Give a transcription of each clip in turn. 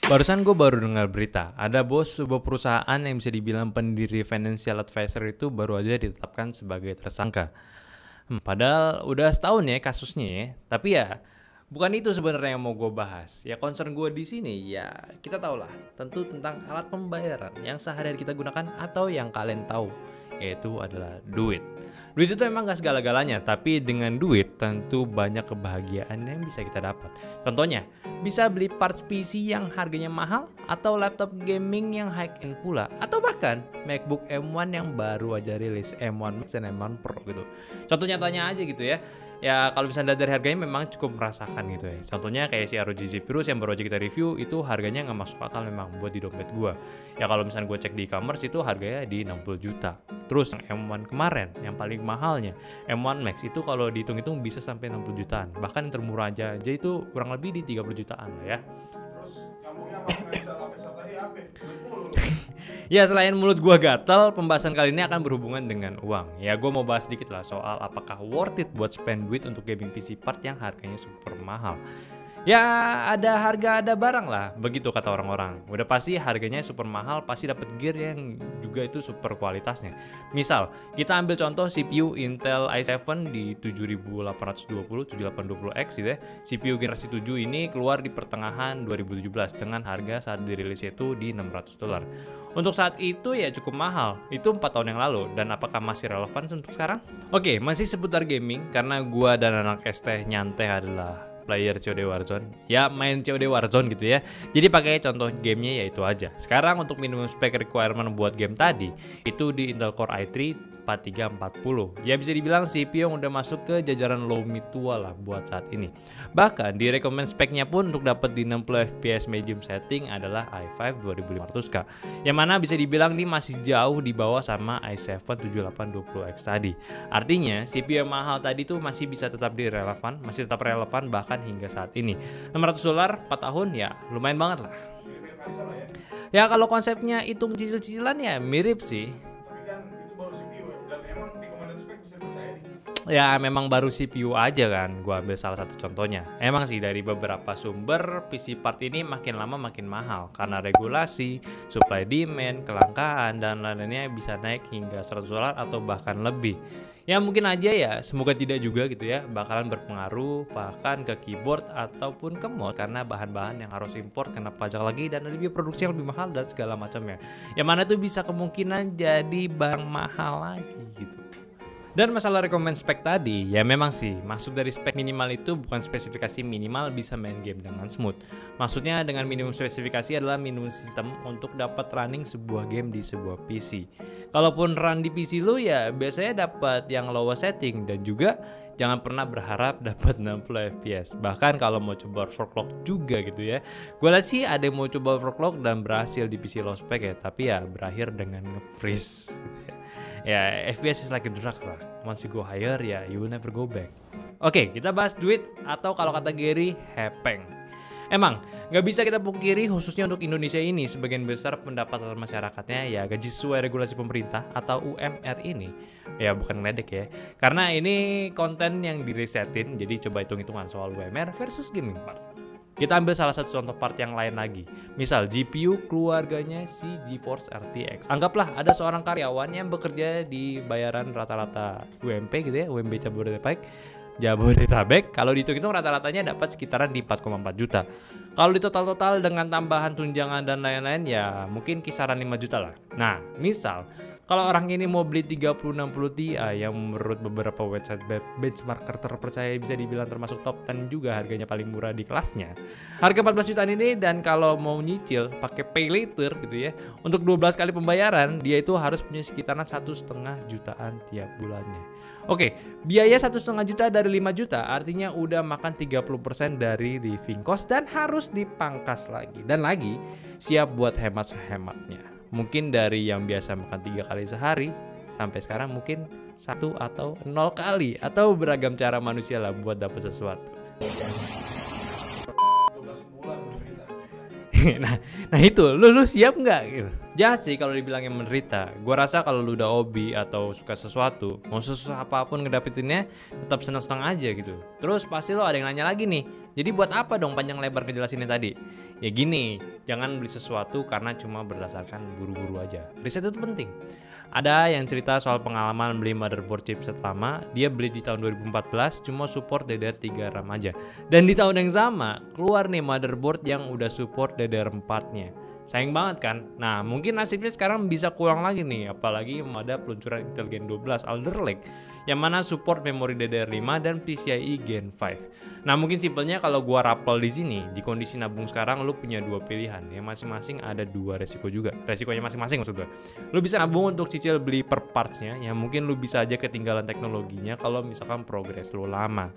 Barusan gue baru dengar berita, ada bos sebuah perusahaan yang bisa dibilang pendiri financial advisor itu baru aja ditetapkan sebagai tersangka. Padahal udah setahun ya kasusnya ya, tapi ya bukan itu sebenarnya yang mau gue bahas. Ya concern gue di sini ya kita tahu lah, tentu tentang alat pembayaran yang sehari-hari kita gunakan atau yang kalian tahu, yaitu adalah duit. Duit itu emang gak segala-galanya, tapi dengan duit tentu banyak kebahagiaan yang bisa kita dapat. Contohnya, bisa beli parts PC yang harganya mahal, atau laptop gaming yang high-end pula, atau bahkan MacBook M1 yang baru aja rilis, M1 Max dan M1 Pro gitu. Contoh nyatanya aja gitu ya. Ya kalau misalnya dari harganya memang cukup merasakan gitu ya. Contohnya kayak si ROG Zephyrus yang baru aja kita review, itu harganya nggak masuk akal memang buat di dompet gua. Ya kalau misalnya gue cek di e-commerce itu harganya di 60 juta. Terus yang M1 kemarin yang paling mahalnya M1 Max itu kalau dihitung-hitung bisa sampai 60 jutaan. Bahkan yang termurah aja itu kurang lebih di 30 jutaan lah ya. Terus kamu yang mau lapis tadi apa? Ya selain mulut gua gatal, pembahasan kali ini akan berhubungan dengan uang. Ya gua mau bahas sedikit lah soal apakah worth it buat spend duit untuk gaming PC part yang harganya super mahal. Ya ada harga ada barang lah, begitu kata orang-orang. Udah pasti harganya super mahal, pasti dapat gear yang juga itu super kualitasnya. Misal, kita ambil contoh CPU Intel i7 di 7820 7820X gitu ya. CPU generasi 7 ini keluar di pertengahan 2017 dengan harga saat dirilis itu di $600. Untuk saat itu ya cukup mahal, itu 4 tahun yang lalu. Dan apakah masih relevan untuk sekarang? Oke, masih seputar gaming karena gua dan anak ST nyantai adalah player COD Warzone. Ya main COD Warzone gitu ya. Jadi pakai contoh gamenya ya itu aja. Sekarang untuk minimum spec requirement buat game tadi itu di Intel Core i3 4340. Ya bisa dibilang CPU yang udah masuk ke jajaran low mid tua lah buat saat ini. Bahkan di recommend speknya pun untuk dapat di 60 fps medium setting adalah i5 2500K. Yang mana bisa dibilang ini masih jauh di bawah sama i7 7820X tadi. Artinya CPU yang mahal tadi tuh masih bisa tetap masih tetap relevan bahkan hingga saat ini. $600 4 tahun ya lumayan banget lah. Ya kalau konsepnya hitung cicil-cicilan ya mirip sih. Tapi kan itu baru CPU ya, dan emang recommended spec bisa dipercaya nih. Ya memang baru CPU aja kan, gua ambil salah satu contohnya. Emang sih dari beberapa sumber PC part ini makin lama makin mahal karena regulasi, supply demand, kelangkaan dan lain-lainnya bisa naik hingga $100 atau bahkan lebih. Ya mungkin aja ya, semoga tidak juga gitu ya, bakalan berpengaruh bahkan ke keyboard ataupun ke mouse karena bahan-bahan yang harus import kena pajak lagi dan lebih produksi yang lebih mahal dan segala macamnya. Yang mana tuh bisa kemungkinan jadi barang mahal lagi gitu. Dan masalah recommend spek tadi, ya memang sih maksud dari spek minimal itu bukan spesifikasi minimal bisa main game dengan smooth. Maksudnya dengan minimum spesifikasi adalah minimum sistem untuk dapat running sebuah game di sebuah PC. Kalaupun run di PC lu ya biasanya dapat yang lower setting dan juga jangan pernah berharap dapat 60 fps. Bahkan kalau mau coba overclock juga gitu ya. Gue lihat sih ada yang mau coba overclock dan berhasil di PC low spec ya, tapi ya berakhir dengan nge-freeze gitu ya. Ya FPS is like a drug lah. Once you go higher ya you will never go back. Oke, kita bahas duit atau kalau kata Gary, hepeng. Emang nggak bisa kita pungkiri khususnya untuk Indonesia ini sebagian besar pendapatan masyarakatnya ya gaji sesuai regulasi pemerintah atau UMR ini. Ya bukan ngeledek ya. Karena ini konten yang dirisetin, jadi coba hitung-hitungan soal UMR versus gaming part. Kita ambil salah satu contoh part yang lain lagi. Misal GPU keluarganya si GeForce RTX. Anggaplah ada seorang karyawan yang bekerja di bayaran rata-rata UMP gitu ya, UMP Jabodetabek. Kalau dihitung-hitung rata-ratanya dapat sekitaran di 4,4 juta. Kalau di total-total dengan tambahan tunjangan dan lain-lain ya mungkin kisaran 5 juta lah. Nah, misal kalau orang ini mau beli 3060 Ti yang menurut beberapa website benchmarker terpercaya bisa dibilang termasuk top 10 juga harganya paling murah di kelasnya. Harga 14 jutaan ini dan kalau mau nyicil pakai pay later gitu ya. Untuk 12 kali pembayaran dia itu harus punya sekitaran 1,5 jutaan tiap bulannya. Oke, biaya 1,5 juta dari 5 juta artinya udah makan 30% dari living cost dan harus dipangkas lagi. Dan lagi siap buat hemat sehematnya. Mungkin dari yang biasa makan 3 kali sehari sampai sekarang mungkin 1 atau 0 kali atau beragam cara manusia lah buat dapat sesuatu. 12 bulan menderita. nah itu lu siap nggak gitu? Jahat sih kalau dibilangnya menderita. Gua rasa kalau lu udah hobi atau suka sesuatu, mau susah apapun ngedapetinnya, tetap seneng-seneng aja gitu. Terus pasti lo ada yang nanya lagi nih, jadi buat apa dong panjang lebar ngejelasinnya tadi? Ya gini, jangan beli sesuatu karena cuma berdasarkan buru-buru aja. Riset itu penting. Ada yang cerita soal pengalaman beli motherboard chipset lama, dia beli di tahun 2014 cuma support DDR3 RAM aja. Dan di tahun yang sama, keluar nih motherboard yang udah support DDR4-nya. Sayang banget kan? Nah, mungkin nasibnya sekarang bisa kurang lagi nih, apalagi ada peluncuran Intel Gen 12 Alder Lake yang mana support memori DDR5 dan PCIe Gen 5. Nah, mungkin simpelnya kalau gua rapel di sini, di kondisi nabung sekarang lu punya dua pilihan, yang masing-masing ada dua resiko juga. Resikonya masing-masing maksud gua. Lu bisa nabung untuk cicil beli per partsnya, yang mungkin lu bisa aja ketinggalan teknologinya kalau misalkan progres lu lama.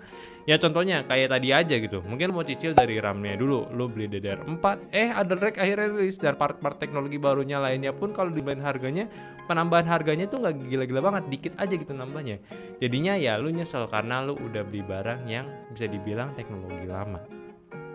Ya contohnya kayak tadi aja gitu, mungkin lu mau cicil dari RAM-nya dulu, lu beli DDR4, Alder Lake akhirnya rilis dan part-part teknologi barunya lainnya pun kalau dibayar harganya, penambahan harganya tuh nggak gila-gila banget, dikit aja gitu nambahnya. Jadinya ya lu nyesel karena lu udah beli barang yang bisa dibilang teknologi lama.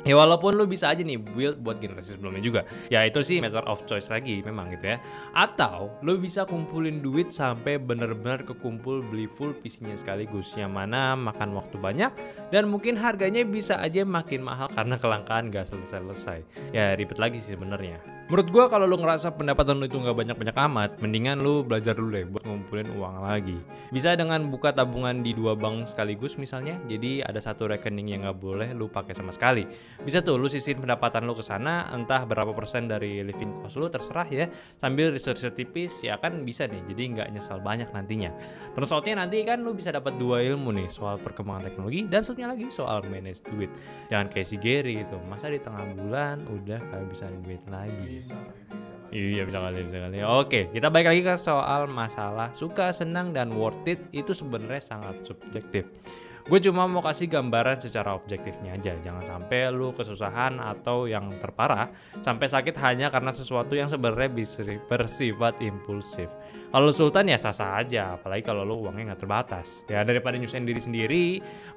Ya walaupun lu bisa aja nih build buat generasi sebelumnya juga. Ya itu sih matter of choice lagi memang gitu ya. Atau lu bisa kumpulin duit sampai bener-bener kekumpul beli full PC-nya sekaligus, yang mana makan waktu banyak dan mungkin harganya bisa aja makin mahal karena kelangkaan gak selesai-selesai. Ya ribet lagi sih sebenarnya. Menurut gua kalau lu ngerasa pendapatan lu itu nggak banyak-banyak amat, mendingan lu belajar dulu deh buat ngumpulin uang lagi. Bisa dengan buka tabungan di dua bank sekaligus misalnya, jadi ada satu rekening yang nggak boleh lu pakai sama sekali. Bisa tuh lu sisihin pendapatan lu ke sana, entah berapa persen dari living cost lu terserah ya, sambil riset-riset tipis ya kan bisa nih, jadi nggak nyesal banyak nantinya. Terus outnya nanti kan lu bisa dapat dua ilmu nih, soal perkembangan teknologi dan satunya lagi soal manage duit. Jangan kayak si Gary gitu, masa di tengah bulan udah kehabisan duit lagi. Iya bisa kali. Oke, kita balik lagi ke soal masalah suka, senang, dan worth it itu sebenarnya sangat subjektif. Gue cuma mau kasih gambaran secara objektifnya aja. Jangan sampai lu kesusahan atau yang terparah sampai sakit hanya karena sesuatu yang sebenarnya bersifat impulsif. Kalau Sultan ya sah-sah aja, apalagi kalau lu uangnya nggak terbatas. Ya daripada nyusahin diri sendiri,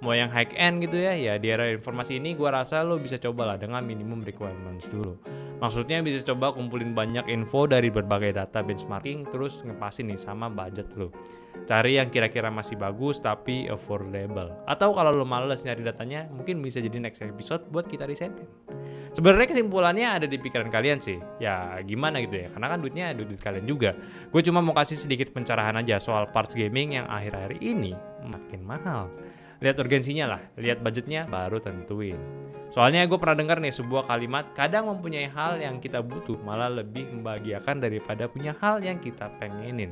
mau yang high end gitu ya di era informasi ini gue rasa lu bisa cobalah dengan minimum requirements dulu. Maksudnya bisa coba kumpulin banyak info dari berbagai data benchmarking, terus ngepasin nih sama budget lu. Cari yang kira-kira masih bagus tapi affordable. Atau kalau lo males nyari datanya, mungkin bisa jadi next episode buat kita risetin. Sebenarnya kesimpulannya ada di pikiran kalian sih. Ya gimana gitu ya, karena kan duitnya duit kalian juga. Gue cuma mau kasih sedikit pencerahan aja soal parts gaming yang akhir-akhir ini makin mahal. Lihat urgensinya lah, lihat budgetnya baru tentuin. Soalnya gue pernah dengar nih sebuah kalimat, kadang mempunyai hal yang kita butuh malah lebih membahagiakan daripada punya hal yang kita pengenin.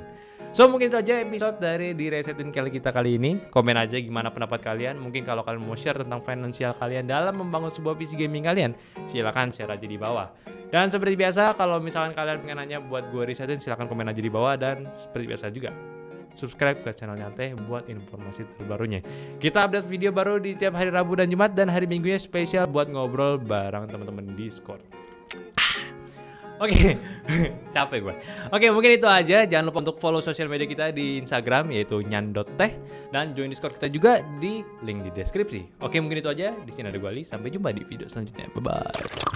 So mungkin itu aja episode dari di Resetin kita kali ini. Komen aja gimana pendapat kalian. Mungkin kalau kalian mau share tentang finansial kalian dalam membangun sebuah PC gaming kalian, silakan share aja di bawah. Dan seperti biasa kalau misalkan kalian pengen nanya buat gue risetin, silakan komen aja di bawah. Dan seperti biasa juga subscribe ke channelnya Teh buat informasi terbarunya. Kita update video baru di tiap hari Rabu dan Jumat, dan hari Minggunya spesial buat ngobrol bareng teman-teman Discord. Oke, capek gue. Oke, mungkin itu aja. Jangan lupa untuk follow sosial media kita di Instagram yaitu nyan.teh, dan join Discord kita juga di link di deskripsi. Oke, mungkin itu aja. Di sini ada gue Ali. Sampai jumpa di video selanjutnya. Bye bye.